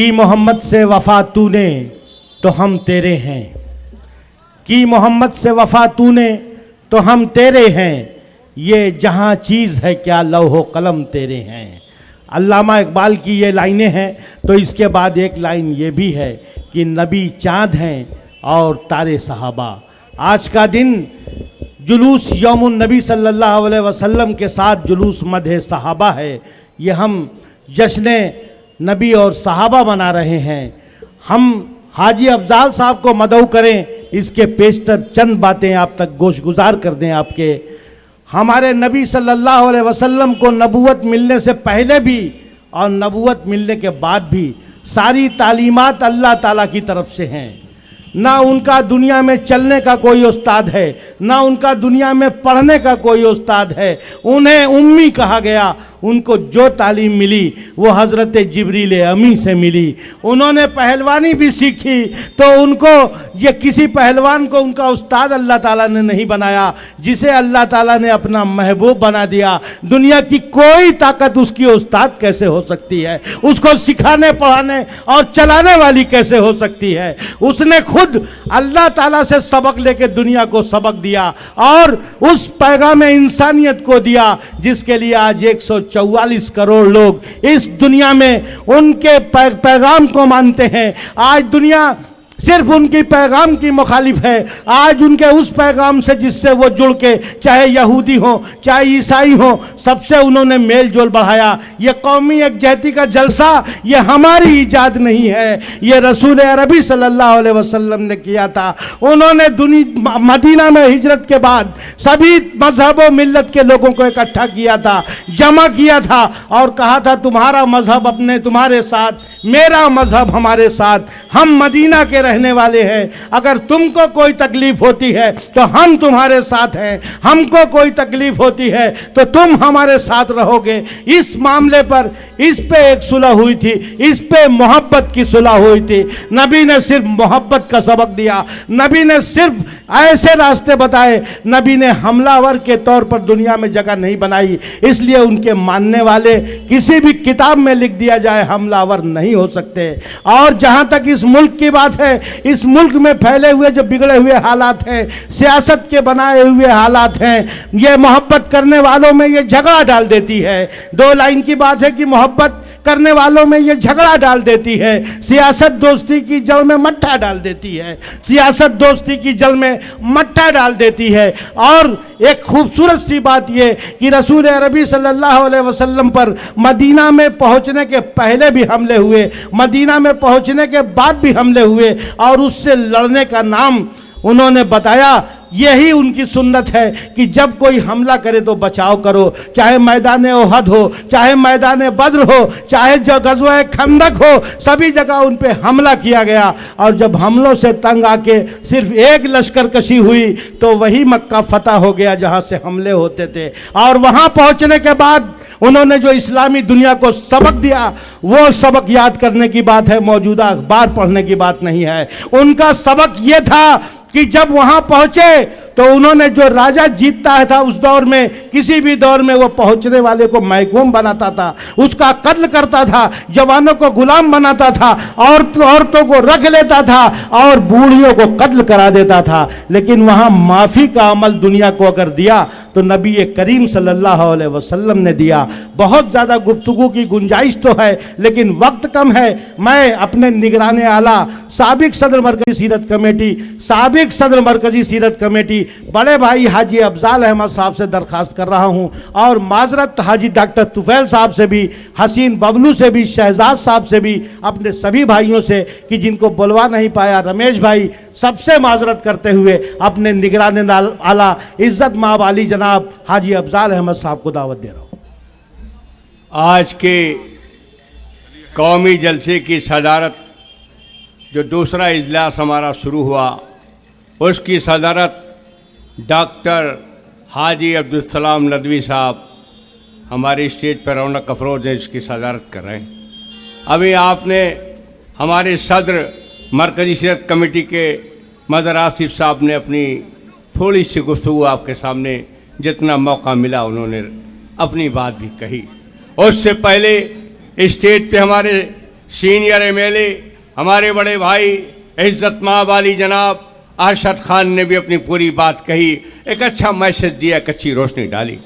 की मोहम्मद से वफा तूने तो हम तेरे हैं, की मोहम्मद से वफा तूने तो हम तेरे हैं, ये जहां चीज़ है क्या लौहो कलम तेरे हैं। अल्लामा इकबाल की ये लाइनें हैं। तो इसके बाद एक लाइन ये भी है कि नबी चाँद हैं और तारे सहाबा। आज का दिन जुलूस यौमुन नबी सल्लल्लाहु अलैहि वसल्लम के साथ जुलूस मदह सहाबा है। ये हम जश्न नबी और सहाबा मना रहे हैं। हम हाजी अफजाल साहब को मदऊ करें, इसके पेशतर चंद बातें आप तक गोशगुजार कर दें। आपके हमारे नबी सल्लल्लाहु अलैहि वसल्लम को नबूवत मिलने से पहले भी और नबूवत मिलने के बाद भी सारी तालीमात अल्लाह ताला की तरफ से हैं। ना उनका दुनिया में चलने का कोई उस्ताद है, ना उनका दुनिया में पढ़ने का कोई उस्ताद है। उन्हें उम्मी कहा गया। उनको जो तालीम मिली वो हज़रत जिब्रील अमी से मिली। उन्होंने पहलवानी भी सीखी तो उनको ये किसी पहलवान को उनका उस्ताद अल्लाह ताला ने नहीं बनाया, जिसे अल्लाह ताला ने अपना महबूब बना दिया। दुनिया की कोई ताकत उसकी उस्ताद कैसे हो सकती है? उसको सिखाने पढ़ाने और चलाने वाली कैसे हो सकती है? उसने खुद अल्लाह ताला से सबक लेके दुनिया को सबक दिया और उस पैगाम इंसानियत को दिया जिसके लिए आज 144 करोड़ लोग इस दुनिया में उनके पैगाम को मानते हैं। आज दुनिया सिर्फ उनकी पैगाम की मुखालिफ है। आज उनके उस पैगाम से जिससे वो जुड़ के, चाहे यहूदी हो चाहे ईसाई हो, सबसे उन्होंने मेल जोल बढ़ाया। ये कौमी यकजहती का जलसा ये हमारी इजाद नहीं है, ये रसूल अरबी सल्लल्लाहु अलैहि वसल्लम ने किया था। उन्होंने मदीना में हिजरत के बाद सभी मजहब व मिल्लत के लोगों को इकट्ठा किया था, जमा किया था और कहा था तुम्हारा मजहब अपने तुम्हारे साथ, मेरा मजहब हमारे साथ, हम मदीना के रहने वाले हैं। अगर तुमको कोई तकलीफ होती है तो हम तुम्हारे साथ हैं, हमको कोई तकलीफ होती है तो तुम हमारे साथ रहोगे। इस मामले पर इस पे एक सुलह हुई थी, इस पे मोहब्बत की सुलह हुई थी। नबी ने सिर्फ मोहब्बत का सबक दिया, नबी ने सिर्फ ऐसे रास्ते बताए, नबी ने हमलावर के तौर पर दुनिया में जगह नहीं बनाई। इसलिए उनके मानने वाले किसी भी किताब में लिख दिया जाए हमलावर नहीं हो सकते। और जहां तक इस मुल्क की बात है, इस मुल्क में फैले हुए जो बिगड़े हुए हालात हैं, सियासत के बनाए हुए हालात हैं, ये मोहब्बत करने वालों में ये झगड़ा डाल देती है। दो लाइन की बात है कि मोहब्बत करने वालों में ये झगड़ा डाल देती है, सियासत दोस्ती की जल में मट्ठा डाल देती है, सियासत दोस्ती की जल में मट्ठा डाल देती है। और एक खूबसूरत सी बात ये कि रसूल अरबी सल्लल्लाहु अलैहि वसल्लम पर मदीना में पहुंचने के पहले भी हमले हुए, मदीना में पहुंचने के बाद भी हमले हुए और उससे लड़ने का नाम उन्होंने बताया। यही उनकी सुन्नत है कि जब कोई हमला करे तो बचाव करो, चाहे मैदान ओहद हो, चाहे मैदान बद्र हो, चाहे जो गज़वा खंदक हो, सभी जगह उन पे हमला किया गया। और जब हमलों से तंग आके सिर्फ एक लश्कर कशी हुई तो वही मक्का फतह हो गया जहां से हमले होते थे। और वहां पहुंचने के बाद उन्होंने जो इस्लामी दुनिया को सबक दिया वो सबक याद करने की बात है, मौजूदा अखबार पढ़ने की बात नहीं है। उनका सबक ये था कि जब वहां पहुंचे तो उन्होंने जो राजा जीतता था उस दौर में, किसी भी दौर में वो पहुंचने वाले को महकूम बनाता था, उसका कत्ल करता था, जवानों को गुलाम बनाता था, औरतों को रख लेता था और बूढ़ियों को कत्ल करा देता था। लेकिन वहां माफी का अमल दुनिया को अगर दिया तो नबी करीम सल्लल्लाहु अलैहि वसल्लम ने दिया। बहुत ज्यादा गुफ्तगू की गुंजाइश तो है लेकिन वक्त कम है। मैं अपने निगरान आला साबिक सदर मरकजी सीरत कमेटी, साबिक सदर मरकजी सीरत कमेटी बड़े भाई हाजी अफजाल अहमद साहब से दरखास्त कर रहा हूं और माजरत हाजी डॉक्टर तुफैल साहब से भी, हसीन बबलू से भी, शहजाद साहब से भी, अपने सभी भाइयों से कि जिनको बुलवा नहीं पाया, रमेश भाई, सबसे माजरत करते हुए अपने निगरान आला इज्जत माब अली जनाब हाजी अफजाल अहमद साहब को दावत दे रहा हूं। आज के कौमी जलसे की सदारत जो दूसरा इजलास हमारा शुरू हुआ उसकी सदारत डॉक्टर हाजी अब्दुल सलाम नदवी साहब हमारी स्टेज पर रौनक अफरोज है, इसकी सदारत कर रहे हैं। अभी आपने हमारे सदर मरकजी सीरत कमेटी के मदर आसिफ साहब ने अपनी थोड़ी सी गुफ्तगू आपके सामने जितना मौका मिला उन्होंने अपनी बात भी कही। उससे पहले स्टेज पे हमारे सीनियर एमएलए हमारे बड़े भाई इज्जत माँ वाली जनाब अरशद खान ने भी अपनी पूरी बात कही, एक अच्छा मैसेज दिया, एक अच्छी रोशनी डाली।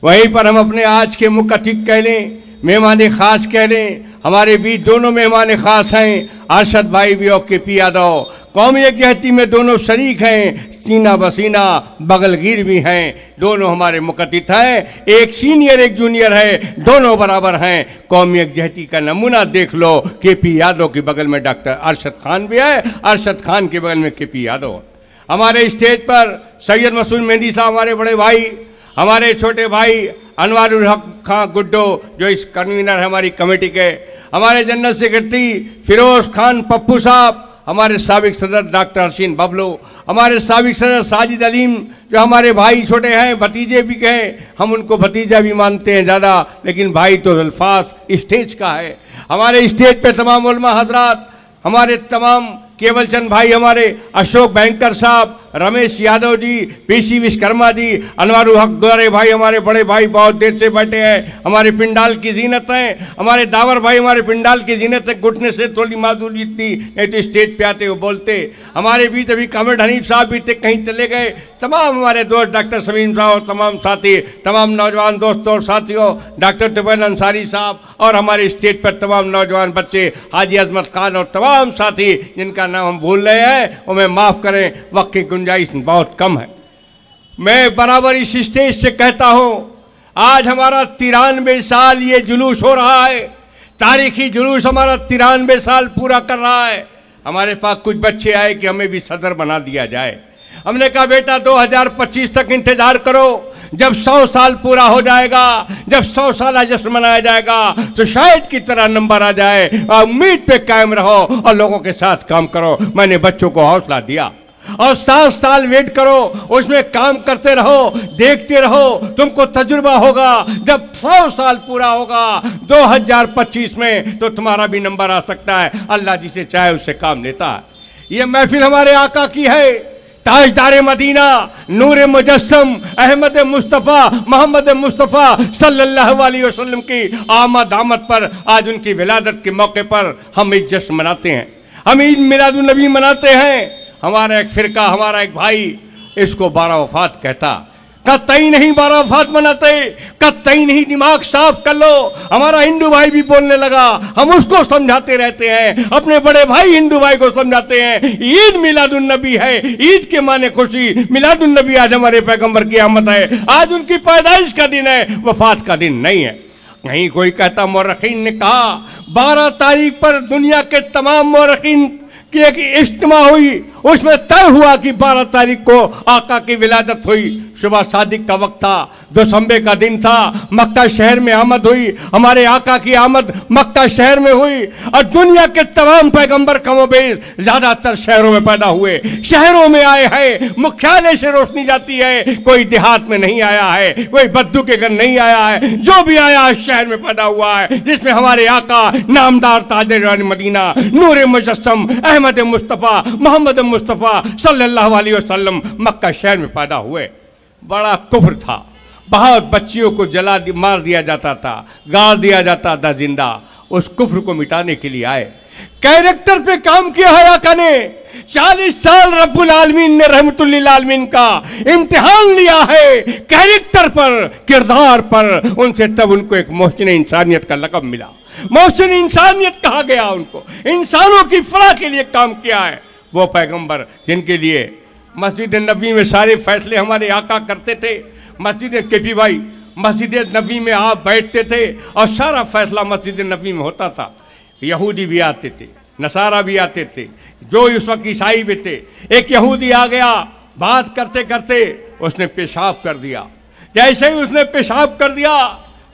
वहीं पर हम अपने आज के मुख्य अतिथि कह लें, मेहमान खास कह लें, हमारे बीच दोनों मेहमान खास हैं, अरशद भाई भी और KP यादव। कौमी यकजहती में दोनों शरीक हैं, सीना बसीना बगलगीर भी हैं, दोनों हमारे मुख्य अतिथि हैं। एक सीनियर एक जूनियर है, दोनों बराबर हैं। कौमी यकजहती का नमूना देख लो, KP यादव के बगल में डॉक्टर अरशद खान भी है, अरशद खान के बगल में KP यादव। हमारे स्टेज पर सैयद मसूद मेहंदी साहब हमारे बड़े भाई, हमारे छोटे भाई अनवारुल हक खां गुड्डो जो इस कन्वीनर है हमारी कमेटी के, हमारे जनरल सेक्रेटरी फिरोज खान पप्पू साहब, हमारे साबिक सदर डॉक्टर हसीन बबलू, हमारे साबिक सदर साजिद अलीम जो हमारे भाई छोटे हैं, भतीजे भी कहें, हम उनको भतीजा भी मानते हैं ज़्यादा, लेकिन भाई तो अल्फाज स्टेज का है। हमारे स्टेज पे तमाम उलमा हजरात, हमारे तमाम केवल चंद भाई, हमारे अशोक बैंकर साहब, रमेश यादव जी, PC विश्वकर्मा जी, अनवारुल हक दुआरे भाई हमारे बड़े भाई बहुत देर से बैठे हैं, हमारे पिंडाल की जीनत हैं, हमारे दावर भाई हमारे पिंडाल की जीनत है, घुटने से थोड़ी माजूरी थी, नहीं तो स्टेज पे आते वो बोलते। हमारे बीच अभी कामिल हनीफ साहब भी थे, कहीं चले गए। तमाम हमारे दोस्त डॉक्टर समीम साहब और तमाम साथी, तमाम नौजवान दोस्तों और साथियों, डॉक्टर तुफैल अंसारी साहब और हमारे स्टेज पर तमाम नौजवान बच्चे, हाजी अजमत खान और तमाम साथी जिनका नाम हम भूल रहे हैं, उन्हें माफ़ करें, वक्त की गुंजाइश बहुत कम है। मैं बराबर इस स्टेज से कहता हूं, आज हमारा 93 साल ये जुलूस हो रहा है, तारीखी जुलूस हमारा 93 साल पूरा कर रहा है। हमारे पास कुछ बच्चे आए कि हमें भी सदर बना दिया जाए। हमने कहा बेटा 2025 तक इंतजार करो, जब 100 साल पूरा हो जाएगा, जब 100 साल जश्न मनाया जाएगा तो शायद की तरह नंबर आ जाए। और उम्मीद पे कायम रहो और लोगों के साथ काम करो। मैंने बच्चों को हौसला दिया और 7 साल वेट करो, उसमें काम करते रहो, देखते रहो, तुमको तजुर्बा होगा। जब 100 साल पूरा होगा 2025 में तो तुम्हारा भी नंबर आ सकता है। अल्लाह जिसे चाहे उससे काम लेता है। ये महफिल हमारे आका की है, ताजदार मदीना, नूर मुजस्सम, अहमद मुस्तफ़ा, मोहम्मद मुस्तफ़ा सल्लल्लाहु अलैहि वसल्लम की आमद पर आज उनकी विलादत के मौके पर हम ईद जश्न मनाते हैं, हम ईद मिलादुन नबी मनाते हैं। हमारा एक फिरका, हमारा एक भाई इसको 12 वफात कहता, कतई नहीं 12 वफात मनाते, कतई नहीं, दिमाग साफ कर लो। हमारा हिंदू भाई भी बोलने लगा, हम उसको समझाते रहते हैं, अपने बड़े भाई हिंदू भाई को समझाते हैं। ईद मिलादुन नबी है, ईद के माने खुशी, मिलादुन नबी आज हमारे पैगंबर की आमद है, आज उनकी पैदाइश का दिन है, वफात का दिन नहीं है। कहीं कोई कहता, मौरखीन ने कहा 12 तारीख पर दुनिया के तमाम मौरखीन की एक इज्तिमा हुई, उसमें तय हुआ कि 12 तारीख को आका की विलादत हुई। सुबह सादिक का वक्त था, दोशंबे का दिन था, मक्का शहर में आमद हुई, हमारे आका की आमद मक्का शहर में हुई। और दुनिया के तमाम पैगंबर कमोबेश ज़्यादातर शहरों में पैदा हुए, शहरों में आए हैं, मुख्यालय से रोशनी जाती है, कोई देहात में नहीं आया है, कोई बद्दू के घर नहीं आया है, जो भी आया शहर में पैदा हुआ है, जिसमें हमारे आका नामदार ताजदार मदीना, नूर मुजस्सम, अहमद मुस्तफ़ा, मोहम्मद मुस्तफ़ा सल्लल्लाहु अलैहि वसल्लम मक्का शहर में पैदा हुए। बड़ा कुफ्र था, बहुत बच्चियों को मार दिया जाता था, गाड़ दिया जाता था जिंदा। उस कुफ्र को मिटाने के लिए आए, कैरेक्टर पे काम किया है आका ने। 40 साल रब्बुल आलमीन ने रहमतुल लिल आलमीन का इम्तिहान लिया है कैरेक्टर पर, किरदार पर। उनसे तब उनको एक मोहसिन इंसानियत का लक़ब मिला, मोहसिन इंसानियत कहा गया उनको, इंसानों की फलाह के लिए काम किया है। वो पैगंबर जिनके लिए मस्जिद नबी में सारे फैसले हमारे आका करते थे। मस्जिद KP भाई, मस्जिद नबी में आप बैठते थे और सारा फैसला मस्जिद नबी में होता था। यहूदी भी आते थे, नसारा भी आते थे, जो उस वक्त ईसाई भी थे। एक यहूदी आ गया, बात करते करते उसने पेशाब कर दिया। जैसे ही उसने पेशाब कर दिया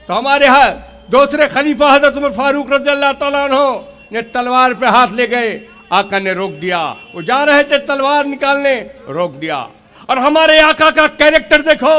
तो हमारे यहाँ दूसरे खलीफा हज़रत उमर फारूक रज़ियल्लाहु तआला अन्हु ने तलवार पे हाथ ले गए। आका ने रोक दिया, वो जा रहे थे तलवार निकालने, रोक दिया। और हमारे आका का कैरेक्टर देखो,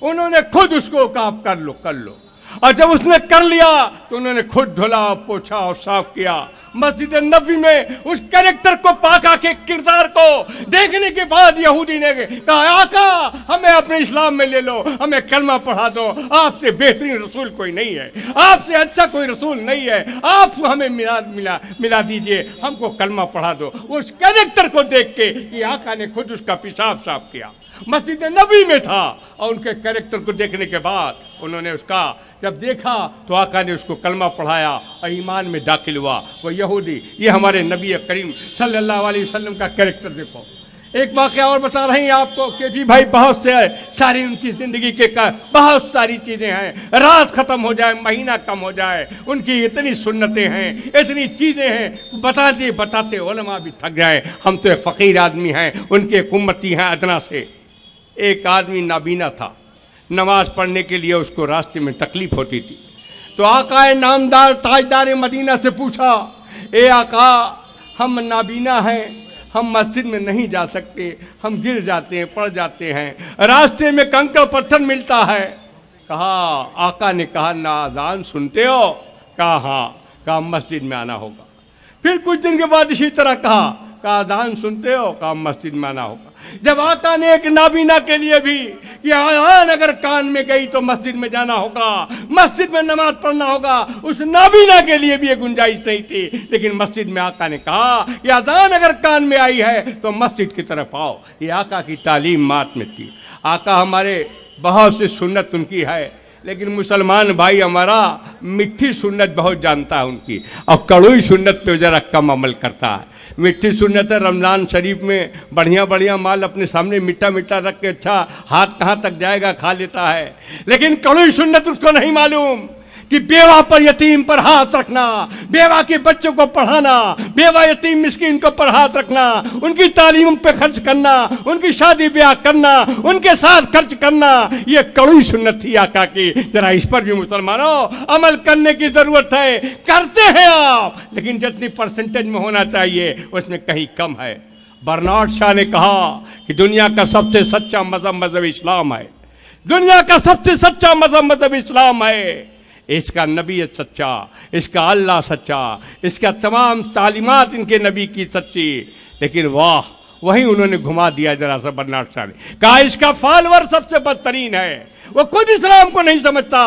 उन्होंने खुद उसको कहा कर लो कर लो। और जब उसने कर लिया तो उन्होंने खुद धुला, पोछा और साफ किया। मस्जिद नबी में उस कैरेक्टर को, पाका के किरदार को देखने के बाद यहूदी ने कहा, आका हमें अपने इस्लाम में ले लो, हमें कलमा पढ़ा दो, आपसे बेहतरीन रसूल कोई नहीं है, आपसे अच्छा कोई रसूल नहीं है, आप हमें मिला दीजिए, हमको कलमा पढ़ा दो। उस कैरेक्टर को देख के ये आका ने खुद उसका पेशाब साफ किया, मस्जिद नबी में था। और उनके कैरेक्टर को देखने के बाद उन्होंने उसका जब देखा तो आका ने उसको कलमा पढ़ाया और ईमान में दाखिल हुआ। वो यहूदी, ये हमारे नबी करीम सल्लल्लाहु अलैहि वसल्लम का कैरेक्टर देखो। एक वाक़या और बता रहे हैं आपको कि जी भाई बहुत से सारी उनकी ज़िंदगी के बहुत सारी चीज़ें हैं, रात ख़त्म हो जाए, महीना कम हो जाए, उनकी इतनी सुन्नतें हैं, इतनी चीज़ें हैं, बताते बताते उलमा भी थक जाए। हम तो एक फ़कीर आदमी हैं, उनके एक उम्मती हैं अदना से। एक आदमी नाबीना था, नमाज पढ़ने के लिए उसको रास्ते में तकलीफ़ होती थी, तो आका नामदार ताजदार मदीना से पूछा, ए आका हम नाबीना हैं, हम मस्जिद में नहीं जा सकते, हम गिर जाते हैं, पड़ जाते हैं, रास्ते में कंकड़ पत्थर मिलता है। कहा, आका ने कहा ना अजान सुनते हो? कहा हाँ। कहा मस्जिद में आना होगा। फिर कुछ दिन के बाद इसी तरह कहा अजान सुनते हो? कहा मस्जिद में आना होगा। जब आका ने एक नाबीना के लिए भी कि अजान अगर कान में गई तो मस्जिद में जाना होगा, मस्जिद में नमाज पढ़ना होगा, उस नाबीना के लिए भी ये गुंजाइश नहीं थी, लेकिन मस्जिद में आका ने कहा कि अजान अगर कान में आई है तो मस्जिद की तरफ आओ। ये आका की तालीम मात में थी। आका हमारे बहुत सी सुन्नत उनकी है, लेकिन मुसलमान भाई हमारा मिठी सुन्नत बहुत जानता है उनकी, और कड़वी सुन्नत पे ज़रा कम अमल करता है। मिठी सुन्नत है, रमज़ान शरीफ में बढ़िया बढ़िया माल अपने सामने मीठा मीठा रख के अच्छा हाथ कहाँ तक जाएगा खा लेता है, लेकिन कड़वी सुन्नत उसको नहीं मालूम कि बेवा पर यतीम पर हाथ रखना, बेवा के बच्चों को पढ़ाना, बेवा यतीम मिस्किन को पर हाथ रखना, उनकी तालीम पे खर्च करना, उनकी शादी ब्याह करना, उनके साथ खर्च करना, ये कड़वी सुन्नत थी आका की। जरा इस पर भी मुसलमानों अमल करने की जरूरत है। करते हैं आप, लेकिन जितनी परसेंटेज में होना चाहिए उसमें कहीं कम है। बर्नार्ड शॉ ने कहा कि दुनिया का सबसे सच्चा मजहब इस्लाम है, दुनिया का सबसे सच्चा मजहब इस्लाम है। इसका नबी सच्चा, इसका अल्लाह सच्चा, इसका तमाम तालीमात इनके नबी की सच्ची, लेकिन वाह वही उन्होंने घुमा दिया जरा सा बर्नार्ड शॉ ने। कहा इसका फॉलोअर सबसे बदतरीन है, वो खुद इस्लाम को नहीं समझता।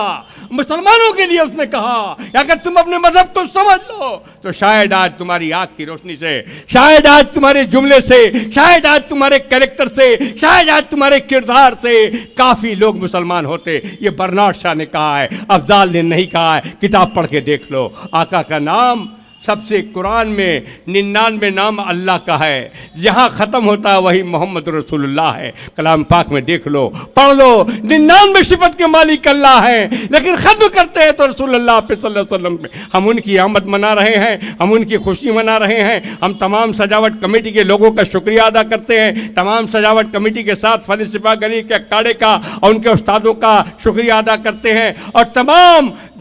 मुसलमानों के लिए उसने कहा अगर तुम अपने मजहब को समझ लो तो शायद आज तुम्हारी आँख की रोशनी से, शायद आज तुम्हारे जुमले से, शायद आज तुम्हारे कैरेक्टर से, शायद आज तुम्हारे किरदार से काफ़ी लोग मुसलमान होते। ये बर्नार्ड शॉ ने कहा है, अफजाल ने नहीं कहा है। किताब पढ़ के देख लो। आका का नाम सबसे कुरान में 99 नाम अल्लाह का है, जहाँ ख़त्म होता है वही मोहम्मद रसूलुल्लाह है। कलाम पाक में देख लो, पढ़ लो, 99 सिफत के मालिक अल्लाह है, लेकिन ख़त्म करते हैं तो रसूलुल्लाह पे सल्लल्लाहु अलैहि वसल्लम पे। हम उनकी आमद मना रहे हैं, हम उनकी खुशी मना रहे हैं। हम तमाम सजावट कमेटी के लोगों का शुक्रिया अदा करते हैं, तमाम सजावट कमेटी के साथ फनी सिपा गली के अखाड़े का और उनके उस्तादों का शुक्रिया अदा करते हैं, और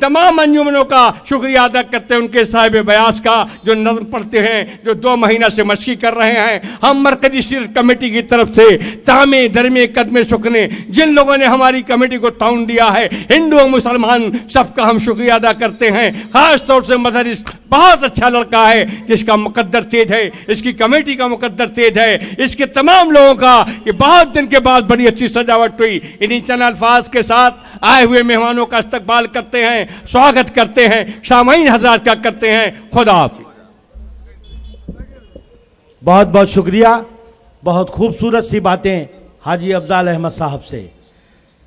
तमाम अंजुमनों का शुक्रिया अदा करते हैं, उनके साहिब बयास का जो नज़्म पढ़ते हैं, जो 2 महीना से मशक़ी कर रहे हैं। हम मरकजी सीरत कमेटी की तरफ से तामे दरमे कदमे शुक्ने जिन लोगों ने हमारी कमेटी को ताउन दिया है, हिंदू और मुसलमान सबका हम शुक्रिया अदा करते हैं। ख़ास तौर से मदरिस बहुत अच्छा लड़का है जिसका मुकद्दर तेज है, इसकी कमेटी का मुकद्दर तेज है, इसके तमाम लोगों का ये बहुत दिन के बाद बड़ी अच्छी सजावट हुई। इन्हीं चंद अल्फाज के साथ आए हुए मेहमानों का इस्तकबाल करते हैं, स्वागत करते हैं, सामाईन हज़रात का करते हैं। खुदा हाफ़िज़। बहुत बहुत शुक्रिया। बहुत खूबसूरत सी बातें हाजी अफजाल अहमद साहब से।